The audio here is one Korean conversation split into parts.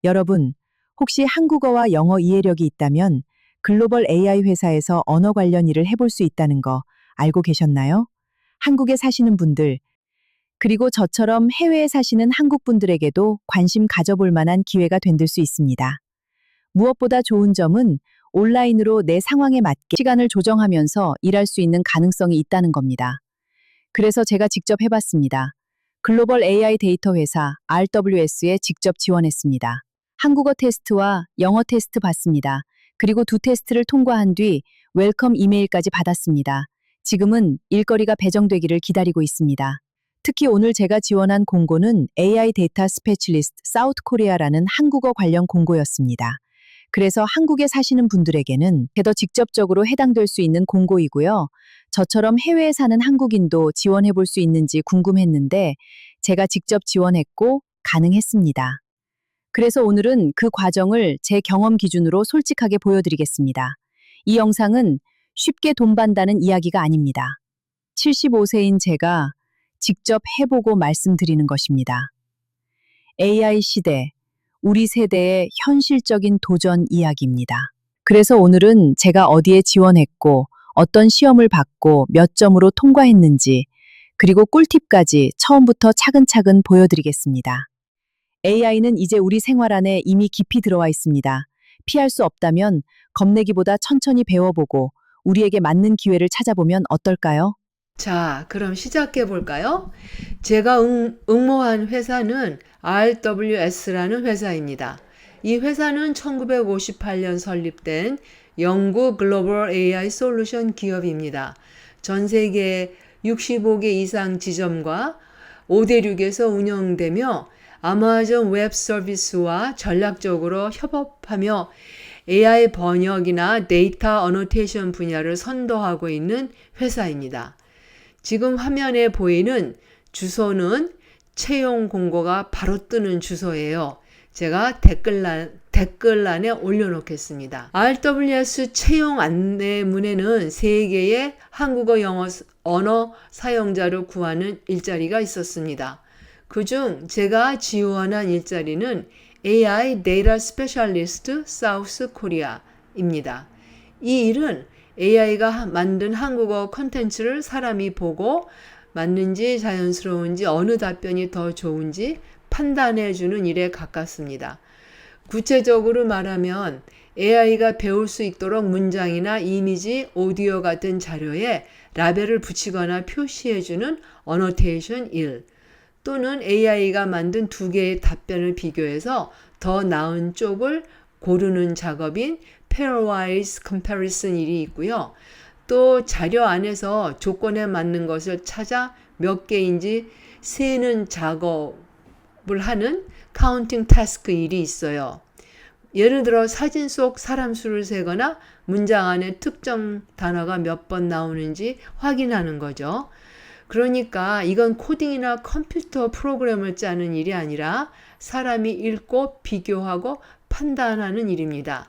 여러분, 혹시 한국어와 영어 이해력이 있다면 글로벌 AI 회사에서 언어 관련 일을 해볼 수 있다는 거 알고 계셨나요? 한국에 사시는 분들, 그리고 저처럼 해외에 사시는 한국 분들에게도 관심 가져볼 만한 기회가 될 수 있습니다. 무엇보다 좋은 점은 온라인으로 내 상황에 맞게 시간을 조정하면서 일할 수 있는 가능성이 있다는 겁니다. 그래서 제가 직접 해봤습니다. 글로벌 AI 데이터 회사 RWS에 직접 지원했습니다. 한국어 테스트와 영어 테스트 받습니다. 그리고 두 테스트를 통과한 뒤 웰컴 이메일까지 받았습니다. 지금은 일거리가 배정되기를 기다리고 있습니다. 특히 오늘 제가 지원한 공고는 AI 데이터 스페셜리스트 사우트 코리아라는 한국어 관련 공고였습니다. 그래서 한국에 사시는 분들에게는 더 직접적으로 해당될 수 있는 공고이고요. 저처럼 해외에 사는 한국인도 지원해 볼 수 있는지 궁금했는데 제가 직접 지원했고 가능했습니다. 그래서 오늘은 그 과정을 제 경험 기준으로 솔직하게 보여드리겠습니다. 이 영상은 쉽게 돈 번다는 이야기가 아닙니다. 75세인 제가 직접 해보고 말씀드리는 것입니다. AI 시대, 우리 세대의 현실적인 도전 이야기입니다. 그래서 오늘은 제가 어디에 지원했고, 어떤 시험을 받고 몇 점으로 통과했는지, 그리고 꿀팁까지 처음부터 차근차근 보여드리겠습니다. AI는 이제 우리 생활 안에 이미 깊이 들어와 있습니다. 피할 수 없다면 겁내기보다 천천히 배워보고 우리에게 맞는 기회를 찾아보면 어떨까요? 자, 그럼 시작해 볼까요? 제가 응모한 회사는 RWS라는 회사입니다. 이 회사는 1958년 설립된 영국 글로벌 AI 솔루션 기업입니다. 전 세계 65개 이상 지점과 5대륙에서 운영되며 아마존 웹 서비스와 전략적으로 협업하며 AI 번역이나 데이터 어노테이션 분야를 선도하고 있는 회사입니다. 지금 화면에 보이는 주소는 채용 공고가 바로 뜨는 주소예요. 제가 댓글란에 올려놓겠습니다. RWS 채용 안내문에는 3개의 한국어 영어 언어 사용자를 구하는 일자리가 있었습니다. 그중 제가 지원한 일자리는 AI 데이터 스페셜리스트 사우스 코리아입니다. 이 일은 AI가 만든 한국어 콘텐츠를 사람이 보고 맞는지 자연스러운지 어느 답변이 더 좋은지 판단해 주는 일에 가깝습니다. 구체적으로 말하면 AI가 배울 수 있도록 문장이나 이미지, 오디오 같은 자료에 라벨을 붙이거나 표시해 주는 어노테이션 일, 또는 AI가 만든 2개의 답변을 비교해서 더 나은 쪽을 고르는 작업인 pairwise comparison 일이 있고요. 또 자료 안에서 조건에 맞는 것을 찾아 몇 개인지 세는 작업을 하는 카운팅 타스크 일이 있어요. 예를 들어 사진 속 사람 수를 세거나 문장 안에 특정 단어가 몇 번 나오는지 확인하는 거죠. 그러니까 이건 코딩이나 컴퓨터 프로그램을 짜는 일이 아니라 사람이 읽고 비교하고 판단하는 일입니다.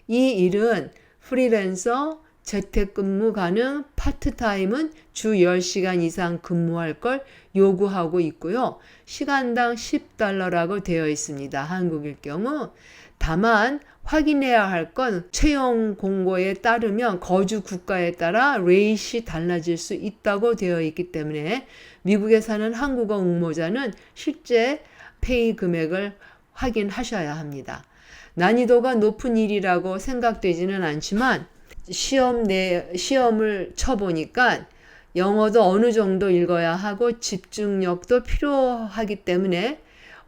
이 일은 프리랜서, 재택근무 가능, 파트타임은 주 10시간 이상 근무할 걸 요구하고 있고요. 시간당 $10라고 되어 있습니다. 한국일 경우. 다만 확인해야 할 건 채용 공고에 따르면 거주 국가에 따라 레이트이 달라질 수 있다고 되어 있기 때문에 미국에 사는 한국어 응모자는 실제 페이 금액을 확인하셔야 합니다. 난이도가 높은 일이라고 생각되지는 않지만 시험을 쳐보니까 영어도 어느 정도 읽어야 하고 집중력도 필요하기 때문에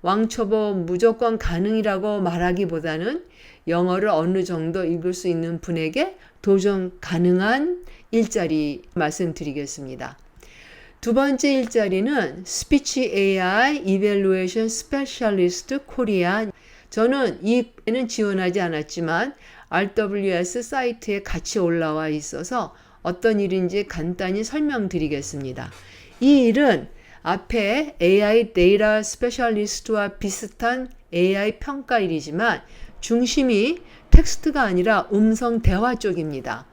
왕초보 무조건 가능이라고 말하기보다는 영어를 어느 정도 읽을 수 있는 분에게 도전 가능한 일자리 말씀드리겠습니다. 두 번째 일자리는 Speech AI Evaluation Specialist Korea. 저는 이에는 지원하지 않았지만 RWS 사이트에 같이 올라와 있어서 어떤 일인지 간단히 설명드리겠습니다. 이 일은 앞에 AI 데이터 스페셜리스트와 비슷한 AI 평가일이지만 중심이 텍스트가 아니라 음성 대화 쪽입니다.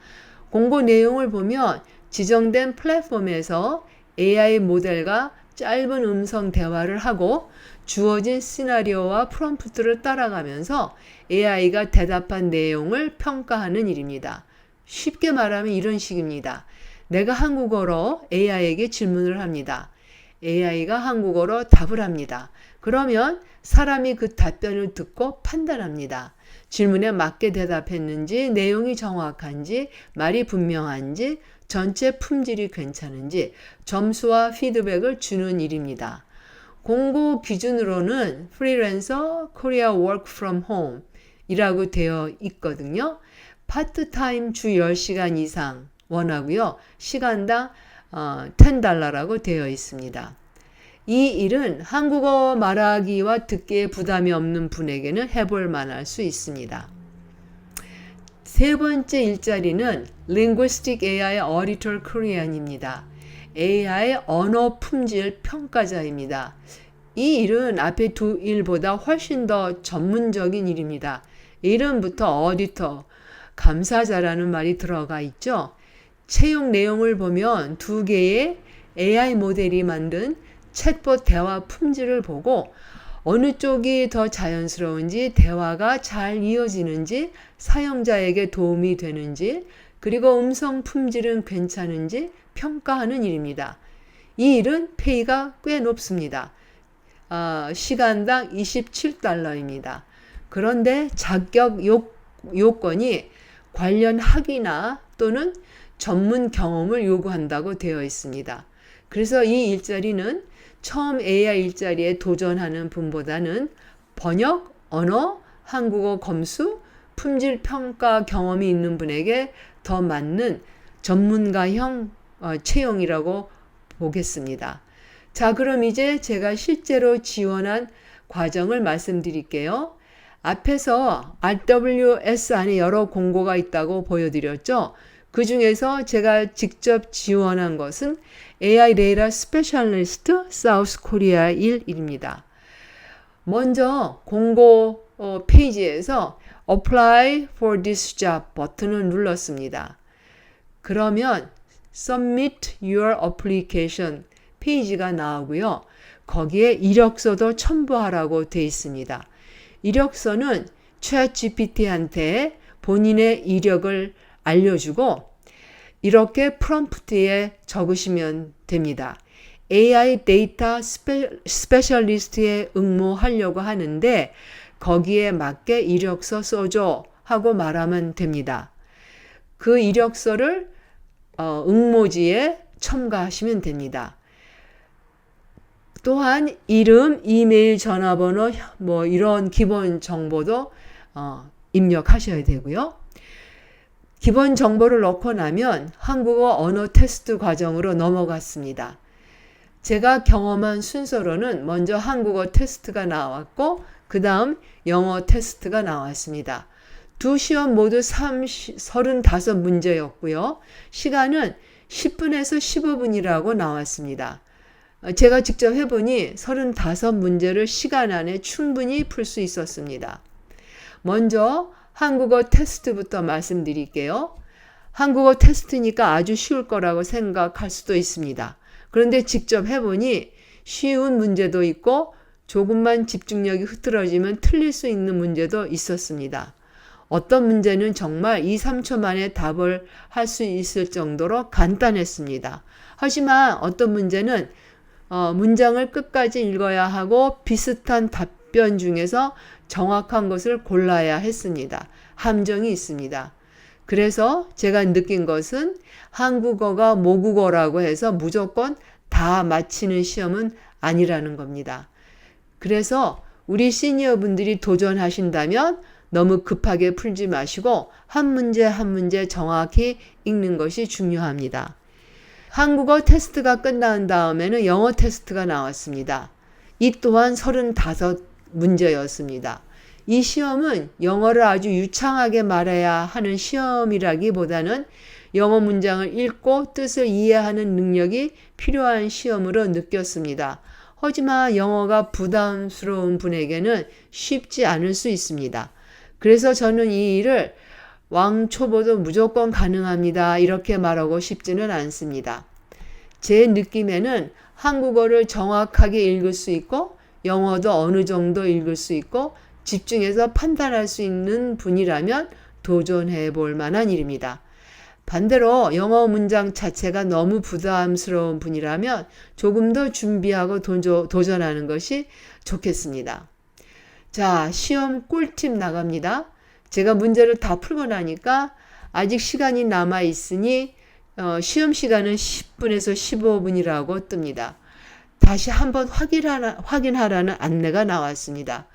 공고 내용을 보면 지정된 플랫폼에서 AI 모델과 짧은 음성 대화를 하고 주어진 시나리오와 프롬프트를 따라가면서 AI가 대답한 내용을 평가하는 일입니다. 쉽게 말하면 이런 식입니다. 내가 한국어로 AI에게 질문을 합니다. AI가 한국어로 답을 합니다. 그러면 사람이 그 답변을 듣고 판단합니다. 질문에 맞게 대답했는지, 내용이 정확한지, 말이 분명한지, 전체 품질이 괜찮은지 점수와 피드백을 주는 일입니다. 공고 기준으로는 프리랜서 코리아 워크 프롬 홈 이라고 되어 있거든요. 파트타임 주 10시간 이상 원하고요. 시간당 $10라고 되어 있습니다. 이 일은 한국어 말하기와 듣기에 부담이 없는 분에게는 해볼 만할 수 있습니다. 세 번째 일자리는 Linguistic AI Auditor Korean입니다. AI 언어 품질 평가자입니다. 이 일은 앞에 두 일보다 훨씬 더 전문적인 일입니다. 이름부터 어디터, 감사자라는 말이 들어가 있죠. 채용 내용을 보면 두 개의 AI 모델이 만든 챗봇 대화 품질을 보고 어느 쪽이 더 자연스러운지, 대화가 잘 이어지는지, 사용자에게 도움이 되는지, 그리고 음성 품질은 괜찮은지 평가하는 일입니다. 이 일은 페이가 꽤 높습니다. 시간당 $27입니다. 그런데 자격 요건이 관련 학위나 또는 전문 경험을 요구한다고 되어 있습니다. 그래서 이 일자리는 처음 AI 일자리에 도전하는 분보다는 번역, 언어, 한국어 검수, 품질 평가 경험이 있는 분에게 더 맞는 전문가형 채용이라고 보겠습니다. 자, 그럼 이제 제가 실제로 지원한 과정을 말씀드릴게요. 앞에서 RWS 안에 여러 공고가 있다고 보여드렸죠. 그 중에서 제가 직접 지원한 것은 AI 데이터 스페셜리스트 사우스 코리아 1입니다. 먼저 공고 페이지에서 Apply for this job 버튼을 눌렀습니다. 그러면 Submit your application 페이지가 나오고요. 거기에 이력서도 첨부하라고 되어 있습니다. 이력서는 챗GPT한테 본인의 이력을 알려주고 이렇게 프롬프트에 적으시면 됩니다. AI 데이터 스페셜리스트에 응모하려고 하는데 거기에 맞게 이력서 써줘 하고 말하면 됩니다. 그 이력서를 응모지에 첨가하시면 됩니다. 또한 이름, 이메일, 전화번호 이런 기본 정보도 입력하셔야 되고요. 기본 정보를 넣고 나면 한국어 언어 테스트 과정으로 넘어갔습니다. 제가 경험한 순서로는 먼저 한국어 테스트가 나왔고 그 다음 영어 테스트가 나왔습니다. 두 시험 모두 35문제였고요. 시간은 10분에서 15분이라고 나왔습니다. 제가 직접 해보니 35문제를 시간 안에 충분히 풀 수 있었습니다. 먼저 한국어 테스트부터 말씀드릴게요. 한국어 테스트니까 아주 쉬울 거라고 생각할 수도 있습니다. 그런데 직접 해보니 쉬운 문제도 있고 조금만 집중력이 흐트러지면 틀릴 수 있는 문제도 있었습니다. 어떤 문제는 정말 2, 3초 만에 답을 할 수 있을 정도로 간단했습니다. 하지만 어떤 문제는 문장을 끝까지 읽어야 하고 비슷한 답변 중에서 정확한 것을 골라야 했습니다. 함정이 있습니다. 그래서 제가 느낀 것은 한국어가 모국어라고 해서 무조건 다 맞히는 시험은 아니라는 겁니다. 그래서 우리 시니어분들이 도전하신다면 너무 급하게 풀지 마시고 한 문제 한 문제 정확히 읽는 것이 중요합니다. 한국어 테스트가 끝난 다음에는 영어 테스트가 나왔습니다. 이 또한 35문제였습니다. 이 시험은 영어를 아주 유창하게 말해야 하는 시험이라기보다는 영어 문장을 읽고 뜻을 이해하는 능력이 필요한 시험으로 느꼈습니다. 하지만 영어가 부담스러운 분에게는 쉽지 않을 수 있습니다. 그래서 저는 이 일을 왕초보도 무조건 가능합니다. 이렇게 말하고 싶지는 않습니다. 제 느낌에는 한국어를 정확하게 읽을 수 있고 영어도 어느 정도 읽을 수 있고 집중해서 판단할 수 있는 분이라면 도전해 볼 만한 일입니다. 반대로 영어 문장 자체가 너무 부담스러운 분이라면 조금 더 준비하고 도전하는 것이 좋겠습니다. 자, 시험 꿀팁 나갑니다. 제가 문제를 다 풀고 나니까 아직 시간이 남아 있으니 시험 시간은 10분에서 15분이라고 뜹니다. 다시 한번 확인하라는 안내가 나왔습니다.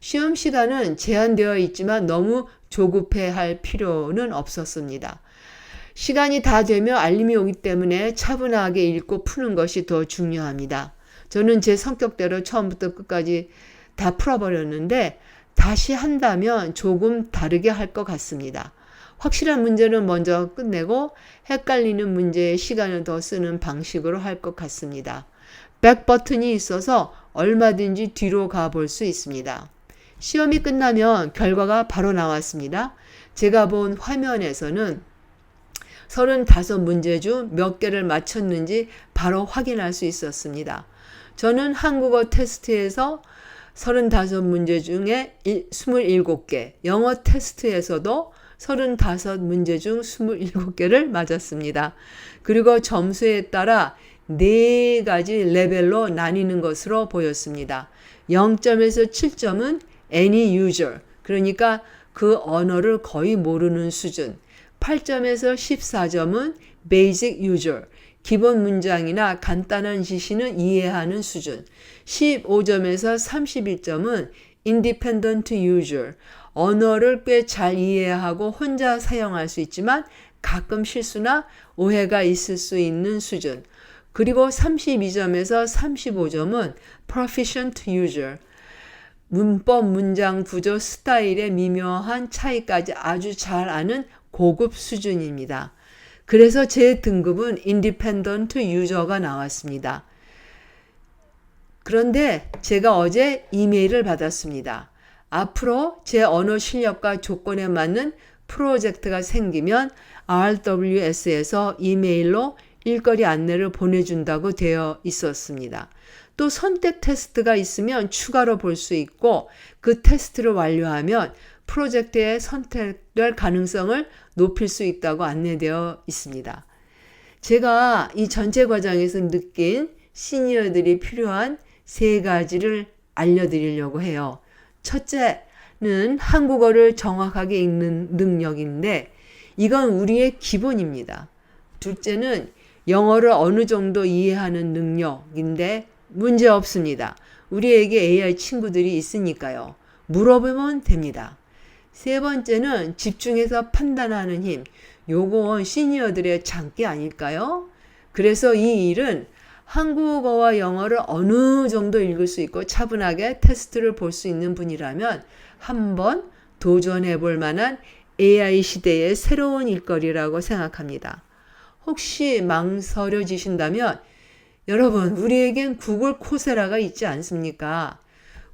시험 시간은 제한되어 있지만 너무 조급해할 필요는 없었습니다. 시간이 다 되면 알림이 오기 때문에 차분하게 읽고 푸는 것이 더 중요합니다. 저는 제 성격대로 처음부터 끝까지 다 풀어버렸는데 다시 한다면 조금 다르게 할 것 같습니다. 확실한 문제는 먼저 끝내고 헷갈리는 문제에 시간을 더 쓰는 방식으로 할 것 같습니다. 백 버튼이 있어서 얼마든지 뒤로 가볼 수 있습니다. 시험이 끝나면 결과가 바로 나왔습니다. 제가 본 화면에서는 35문제 중 몇 개를 맞췄는지 바로 확인할 수 있었습니다. 저는 한국어 테스트에서 35문제 중에 27개, 영어 테스트에서도 35문제 중 27개를 맞았습니다. 그리고 점수에 따라 4가지 레벨로 나뉘는 것으로 보였습니다. 0점에서 7점은 any user, 그러니까 그 언어를 거의 모르는 수준. 8점에서 14점은 basic user, 기본 문장이나 간단한 지시는 이해하는 수준. 15점에서 31점은 independent user, 언어를 꽤 잘 이해하고 혼자 사용할 수 있지만 가끔 실수나 오해가 있을 수 있는 수준. 그리고 32점에서 35점은 proficient user, 문법, 문장 구조, 스타일의 미묘한 차이까지 아주 잘 아는 고급 수준입니다. 그래서 제 등급은 independent user가 나왔습니다. 그런데 제가 어제 이메일을 받았습니다. 앞으로 제 언어 실력과 조건에 맞는 프로젝트가 생기면 RWS에서 이메일로 일거리 안내를 보내준다고 되어 있었습니다. 또 선택 테스트가 있으면 추가로 볼 수 있고 그 테스트를 완료하면 프로젝트에 선택될 가능성을 높일 수 있다고 안내되어 있습니다. 제가 이 전체 과정에서 느낀 시니어들이 필요한 3가지를 알려드리려고 해요. 첫째는 한국어를 정확하게 읽는 능력인데 이건 우리의 기본입니다. 둘째는 영어를 어느 정도 이해하는 능력인데 문제 없습니다. 우리에게 AI 친구들이 있으니까요. 물어보면 됩니다. 세 번째는 집중해서 판단하는 힘. 요건 시니어들의 장기 아닐까요? 그래서 이 일은 한국어와 영어를 어느 정도 읽을 수 있고 차분하게 테스트를 볼 수 있는 분이라면 한번 도전해 볼 만한 AI 시대의 새로운 일거리라고 생각합니다. 혹시 망설여지신다면 여러분, 우리에겐 구글 코세라가 있지 않습니까?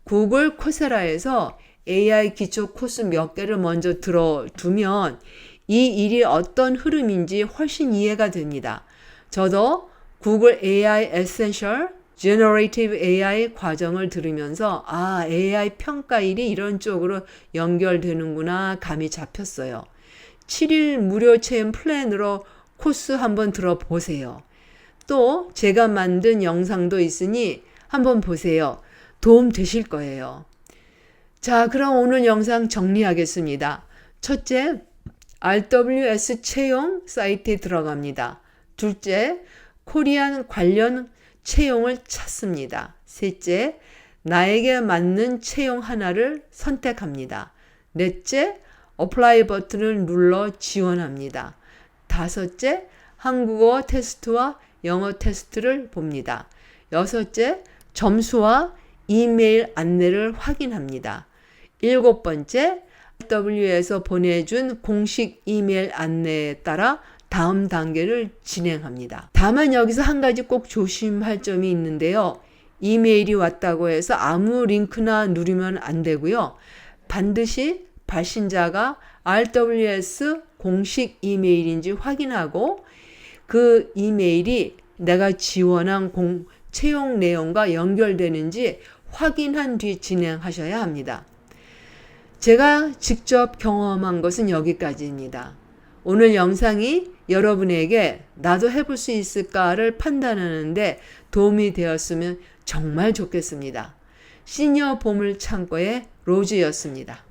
구글 코세라에서 AI 기초 코스 몇 개를 먼저 들어두면 이 일이 어떤 흐름인지 훨씬 이해가 됩니다. 저도 구글 AI Essential Generative AI 과정을 들으면서 AI 평가일이 이런 쪽으로 연결되는구나 감이 잡혔어요. 7일 무료 체험 플랜으로 코스 한번 들어보세요. 또 제가 만든 영상도 있으니 한번 보세요. 도움 되실 거예요. 자, 그럼 오늘 영상 정리하겠습니다. 첫째, RWS 채용 사이트에 들어갑니다. 둘째, 코리안 관련 채용을 찾습니다. 셋째, 나에게 맞는 채용 하나를 선택합니다. 넷째, 어플라이 버튼을 눌러 지원합니다. 다섯째, 한국어 테스트와 영어 테스트를 봅니다. 여섯째, 점수와 이메일 안내를 확인합니다. 일곱 번째, W에서 보내준 공식 이메일 안내에 따라 다음 단계를 진행합니다. 다만 여기서 한 가지 꼭 조심할 점이 있는데요. 이메일이 왔다고 해서 아무 링크나 누르면 안 되고요. 반드시 발신자가 RWS 공식 이메일인지 확인하고 그 이메일이 내가 지원한 채용 내용과 연결되는지 확인한 뒤 진행하셔야 합니다. 제가 직접 경험한 것은 여기까지입니다. 오늘 영상이 여러분에게 나도 해볼 수 있을까를 판단하는데 도움이 되었으면 정말 좋겠습니다. 시니어 보물 창고의 로즈였습니다.